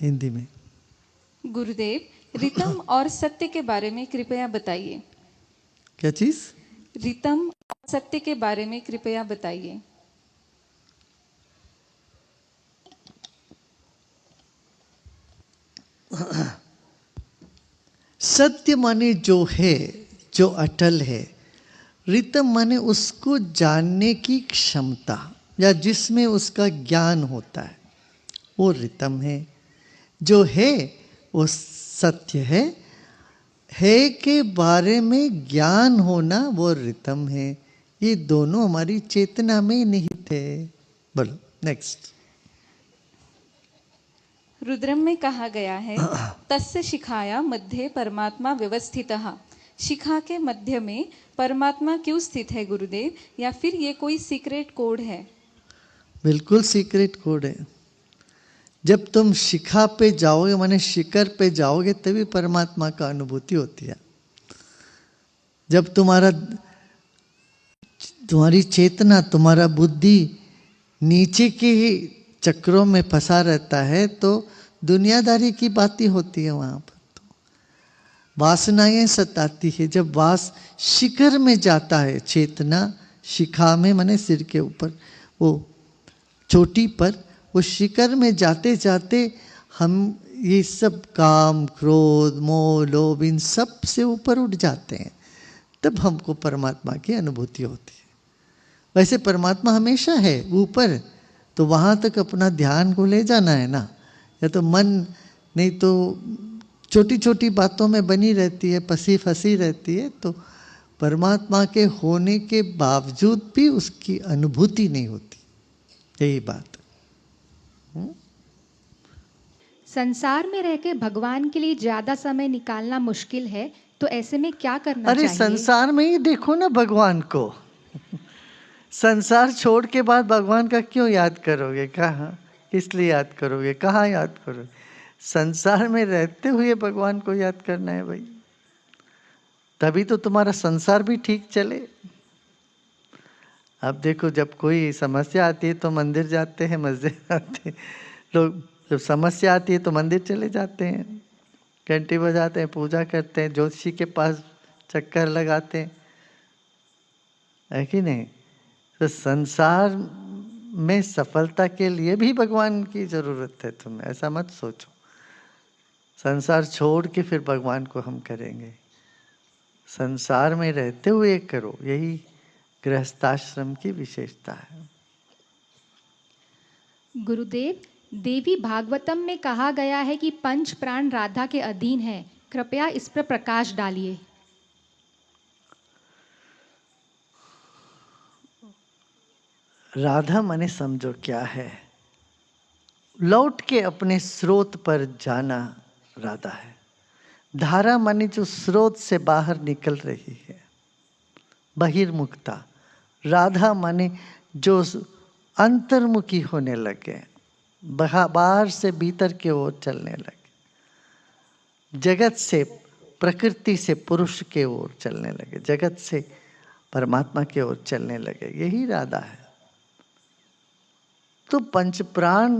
हिंदी में। गुरुदेव, रितम और सत्य के बारे में कृपया बताइए। क्या चीज? रितम और सत्य के बारे में कृपया बताइए। सत्य माने जो है, जो अटल है। रितम माने उसको जानने की क्षमता या जिसमें उसका ज्ञान होता है, वो रितम है। जो है वो सत्य है के बारे में ज्ञान होना वो रितम है। ये दोनों हमारी चेतना में निहित है। बोलो नेक्स्ट। रुद्रम में कहा गया है, तस्य शिखाया मध्य परमात्मा व्यवस्थितः। शिखा के मध्य में परमात्मा क्यों स्थित है गुरुदेव, या फिर ये कोई सीक्रेट कोड है? बिल्कुल सीक्रेट कोड है। जब तुम शिखा पे जाओगे, माने शिखर पे जाओगे, तभी परमात्मा का अनुभूति होती है। जब तुम्हारी चेतना, तुम्हारा बुद्धि नीचे के ही चक्रों में फंसा रहता है, तो दुनियादारी की बातें होती है वहां पर। तो वासनाएं सताती है। जब शिखर में जाता है चेतना, शिखा में माने सिर के ऊपर, वो चोटी पर, वो शिखर में जाते जाते हम ये सब काम, क्रोध, मोह, लोभ, इन सब से ऊपर उठ जाते हैं। तब हमको परमात्मा की अनुभूति होती है। वैसे परमात्मा हमेशा है ऊपर, तो वहाँ तक अपना ध्यान को ले जाना है ना। या तो मन नहीं तो छोटी छोटी बातों में बनी रहती है, फंसी फंसी रहती है, तो परमात्मा के होने के बावजूद भी उसकी अनुभूति नहीं होती। यही बात। संसार में रह के भगवान के लिए ज्यादा समय निकालना मुश्किल है, तो ऐसे में क्या करना अरे चाहिए? संसार में ही देखो ना भगवान को। संसार छोड़ के बाद भगवान का क्यों याद करोगे? कहाँ, किस लिए याद करोगे? कहाँ याद करोगे? संसार में रहते हुए भगवान को याद करना है भाई, तभी तो तुम्हारा संसार भी ठीक चले। अब देखो, जब कोई समस्या आती है तो मंदिर जाते हैं, मस्जिद जाते हैं लोग। जब समस्या आती है तो मंदिर चले जाते हैं, घंटी बजाते हैं, पूजा करते हैं, ज्योतिषी के पास चक्कर लगाते हैं, है कि नहीं? तो संसार में सफलता के लिए भी भगवान की जरूरत है। तुम ऐसा मत सोचो संसार छोड़ के फिर भगवान को हम करेंगे। संसार में रहते हुए करो, यही गृहस्थाश्रम की विशेषता है। गुरुदेव, देवी भागवतम में कहा गया है कि पंच प्राण राधा के अधीन है। कृपया इस पर प्रकाश डालिए। राधा माने समझो क्या है? लौट के अपने स्रोत पर जाना राधा है। धारा माने जो स्रोत से बाहर निकल रही है, बहिर्मुखता। राधा माने जो अंतर्मुखी होने लगे, बाहर से भीतर की ओर चलने लगे, जगत से, प्रकृति से पुरुष के ओर चलने लगे, जगत से परमात्मा की ओर चलने लगे, यही राधा है। तो पंच प्राण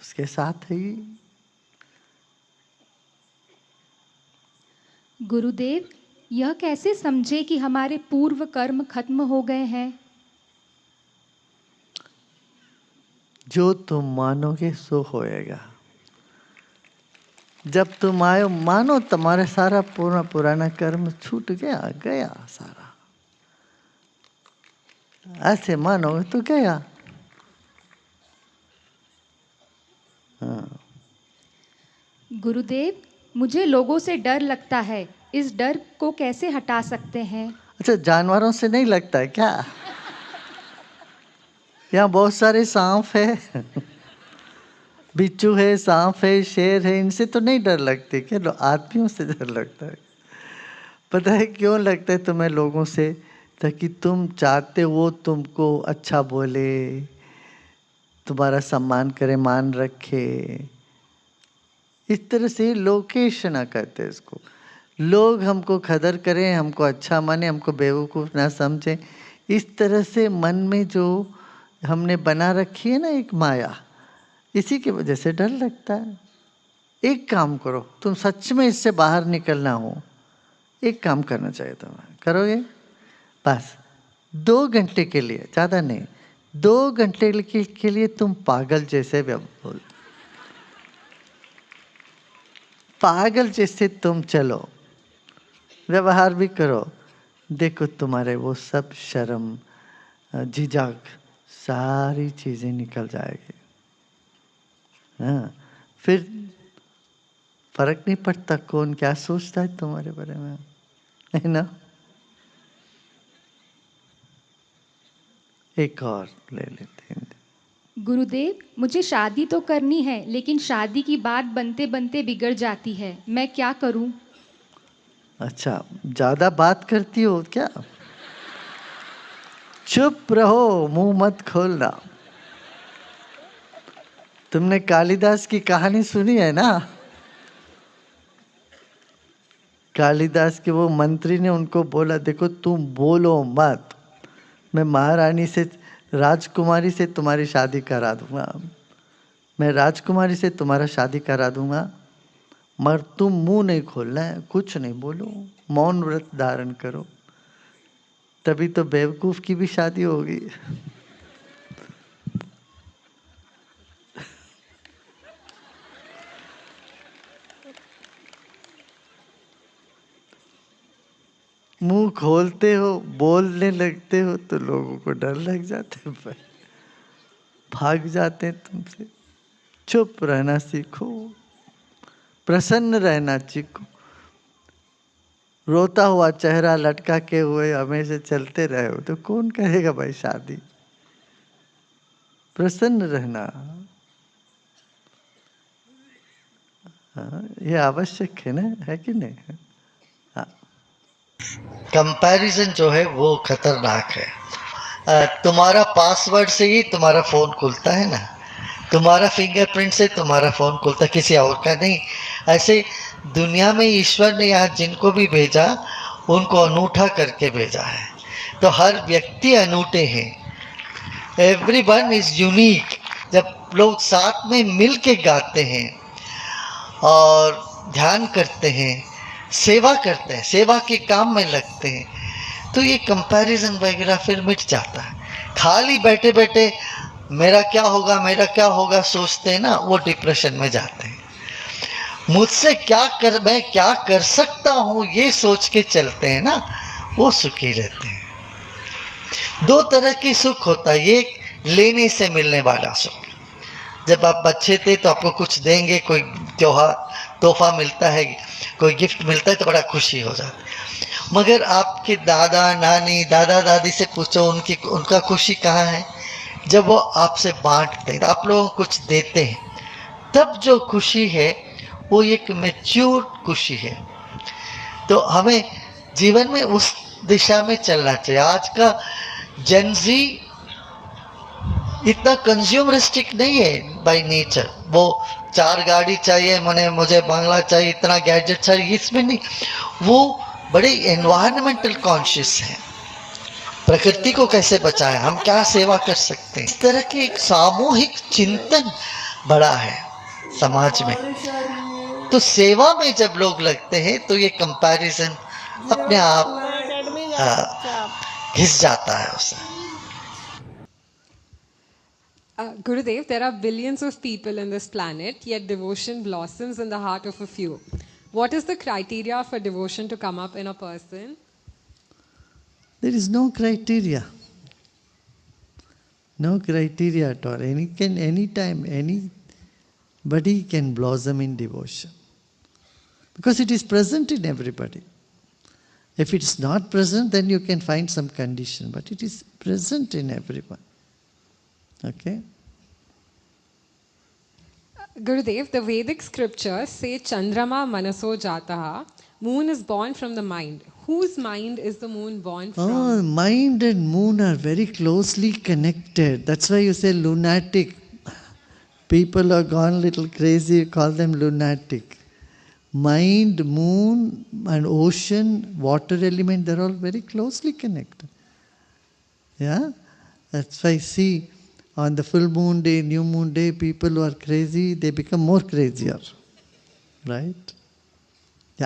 उसके साथ ही। गुरुदेव, यह कैसे समझे कि हमारे पूर्व कर्म खत्म हो गए हैं? जो तुम मानोगे सो होएगा। जब तुम आयो, मानो तुम्हारे सारा पुराना कर्म छूट गया सारा। ऐसे मानोगे तो गया। हाँ। गुरुदेव, मुझे लोगों से डर लगता है। इस डर को कैसे हटा सकते हैं? अच्छा, जानवरों से नहीं लगता है क्या? यहाँ बहुत सारे सांप है, बिच्छू है, सांप है, शेर है, इनसे तो नहीं डर लगती क्या? आदमियों से डर लगता है। पता है क्यों लगता है तुम्हें लोगों से? ताकि तुम चाहते हो तुमको अच्छा बोले, तुम्हारा सम्मान करे, मान रखे। इस तरह से लोकेश ना करते इसको। लोग हमको खदर करें, हमको अच्छा माने, हमको बेवकूफ़ ना समझें। इस तरह से मन में जो हमने बना रखी है ना एक माया, इसी की वजह से डर लगता है। एक काम करो, तुम सच में इससे बाहर निकलना हो, एक काम करना चाहिए तुम्हें, करोगे? बस 2 घंटे के लिए, ज़्यादा नहीं, 2 घंटे के लिए तुम पागल जैसे बोल, पागल जैसे तुम चलो, व्यवहार भी करो, देखो तुम्हारे वो सब शर्म, झिझक, सारी चीज़ें निकल जाएगी। हाँ, फिर फर्क नहीं पड़ता कौन क्या सोचता है तुम्हारे बारे में, है ना? एक और ले लेते हैं। गुरुदेव, मुझे शादी तो करनी है, लेकिन शादी की बात बनते बनते बिगड़ जाती है, मैं क्या करूं? अच्छा, ज़्यादा बात करती हो क्या? चुप रहो, मुंह मत खोलना। तुमने कालिदास की कहानी सुनी है ना? कालिदास के वो मंत्री ने उनको बोला, देखो तुम बोलो मत, मैं महारानी से, राजकुमारी से तुम्हारी शादी करा दूंगा, मैं राजकुमारी से तुम्हारा शादी करा दूंगा, मगर तुम मुंह नहीं खोलना है, कुछ नहीं बोलो, मौन व्रत धारण करो, तभी तो बेवकूफ की भी शादी होगी। मुंह खोलते हो, बोलने लगते हो तो लोगों को डर लग जाते हैं, भाग जाते हैं तुमसे। चुप रहना सीखो, प्रसन्न रहना सीखो। रोता हुआ चेहरा लटका के हुए हमेशा चलते रहे हो तो कौन करेगा भाई शादी? प्रसन्न रहना, हाँ, ये आवश्यक है ना, है कि नहीं? हाँ, कंपैरिजन जो है वो खतरनाक है। तुम्हारा पासवर्ड से ही तुम्हारा फोन खुलता है ना, तुम्हारा फिंगरप्रिंट से तुम्हारा फोन खुलता, किसी और का नहीं। ऐसे दुनिया में ईश्वर ने यहाँ जिनको भी भेजा उनको अनूठा करके भेजा है, तो हर व्यक्ति अनूठे हैं, एवरीवन इज यूनिक। जब लोग साथ में मिल के गाते हैं और ध्यान करते हैं, सेवा करते हैं, सेवा के काम में लगते हैं, तो ये कंपैरिजन वगैरह फिर मिट जाता है। खाली बैठे बैठे मेरा क्या होगा, मेरा क्या होगा सोचते हैं ना, वो डिप्रेशन में जाते हैं। मुझसे क्या कर, मैं क्या कर सकता हूँ ये सोच के चलते हैं ना, वो सुखी रहते हैं। 2 तरह की सुख होता है, एक लेने से मिलने वाला सुख, जब आप बच्चे थे तो आपको कुछ देंगे, कोई त्योहार तोहफा मिलता है, कोई गिफ्ट मिलता है तो बड़ा खुशी हो जाती है। मगर आपके दादा नानी, दादा दादी से पूछो उनका खुशी कहाँ है? जब वो आपसे बांटते हैं, आप लोगों को कुछ देते हैं, तब जो खुशी है वो एक मैच्योर खुशी है। तो हमें जीवन में उस दिशा में चलना चाहिए। आज का जेनजी इतना कंज्यूमरिस्टिक नहीं है बाय नेचर, वो 4 गाड़ी चाहिए, मुझे बंगला चाहिए, इतना गैजेट चाहिए, इसमें नहीं, वो बड़े एनवायरमेंटल कॉन्शियस है। प्रकृति को कैसे बचाएं, हम क्या सेवा कर सकते हैं, इस तरह के एक सामूहिक चिंतन बड़ा है समाज में। तो सेवा में जब लोग लगते हैं तो ये कंपैरिजन अपने आप घिस जाता है उसे। Gurudev, there are billions of people in this planet, yet devotion blossoms in the heart of a few. What is the criteria for devotion to come up in a person? There is no criteria. No criteria at all. Anytime, anybody can blossom in devotion. Because it is present in everybody. If it's not present, then you can find some condition, but it is present in everyone. Okay? Gurudev, the Vedic scriptures say Chandrama Manaso Jataha, moon is born from the mind. Whose mind is the moon born from? Oh, mind and moon are very closely connected. That's why you say lunatic. People are gone a little crazy, you call them lunatic. Mind, moon and ocean, water element, they're all very closely connected. Yeah? That's why see, On the full moon day, new moon day, people who are crazy, they become more crazier. Right?